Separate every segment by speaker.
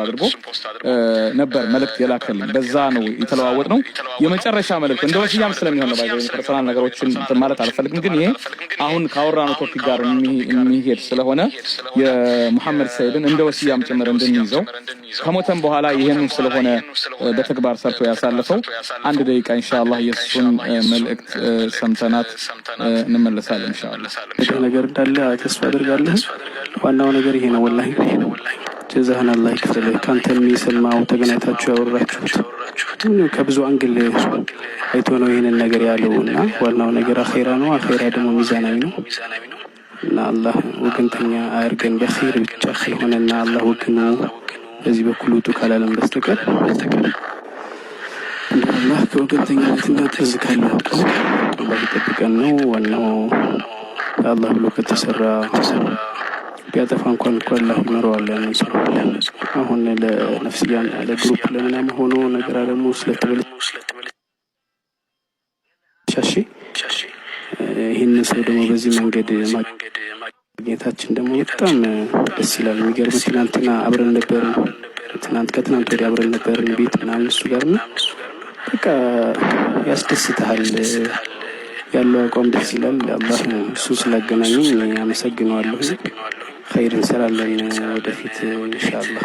Speaker 1: አድርጎ ነበር መልእክት የላከልኝ በዛ ነው የተለዋወጥ ነው የመጨረሻ መልእክት እንደው ሲያም ስለሚሆን ነው ባይዘው ፐርሰናል ነገሮችን ማለት አልፈልግም ግን ይሄ አሁን ካወራነው ቶፒክ ጋር የሚሄድ ስለሆነ የመሐመድ ሰይድን እንደው ሲያም ጭምር እንድንይዘው ከሞተም በኋላ ይሄንን ስለሆነ በተግባር ሰርቶ ያሳለፈው አንድ ደቂቃ ኢንሻአላህ የሱን መልእክት ሰምተናት እንመለሳለን ኢንሻአላህ
Speaker 2: ነገር እንዳለ ተስፋ አደርጋለሁ ዋናው ነገር ይሄ ነው ወላሂ ጀዛህን አላህ ይክፈልህ ካንተም የሰማው ተገናኝታችሁ ያወራችሁት ከብዙ አንግል አይቶ ነው ይሄንን ነገር ያለውና ዋናው ነገር አኺራ ነው አኺራ ደግሞ ሚዛናዊ ነው እና አላህ ወገንተኛ አያርገን በኺር ብቻ ሆነና አላህ ወገኑ በዚህ በኩል ውጡ ካላለም በስተቀር አላህ ከወገንተኛነትና ተዝካለው አላህ ይጠብቀን ነው ዋናው አላህ ብሎ ከተሰራ ቢያጠፋ እንኳን አላህ ይመረዋል ያንሰው አሁን ለነፍስያን ለግሩፕ ለምናም ሆኖ ነገር አለሙ ስለተበለ ሻሺ ይሄን ሰው ደግሞ በዚህ መንገድ ማግኘታችን ደግሞ በጣም ደስ ይላል የሚገርም ትናንትና አብረን ነበር ከትናንት ወዲያ አብረን ነበር ቤት ምናምን እሱ ጋር ነው በቃ ያስደስታል ያለው አቋም ደስ ይላል አላህ እሱ ስላገናኘኝ አመሰግናለሁ خير እንሰራለን ወደፊት ኢንሻአላህ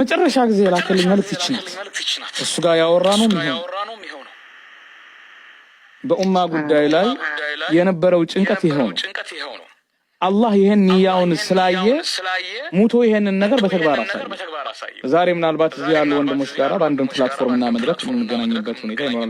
Speaker 1: መጨረሻ ጊዜ ላከልኝ መልእክት ይችላል እሱ ጋር ያወራነው የሚሆነው በኡማ ጉዳይ ላይ የነበረው ጭንቀት ይሄው ነው አላህ ይሄን ንያውን ስላየ ሙቶ ይሄንን ነገር በተግባር አሳየ ዛሬ ምናልባት እዚህ ያሉ ወንድሞች ጋር በአንድ ፕላትፎርም እና መድረክ የምንገናኝበት ሁኔታ ይኖራል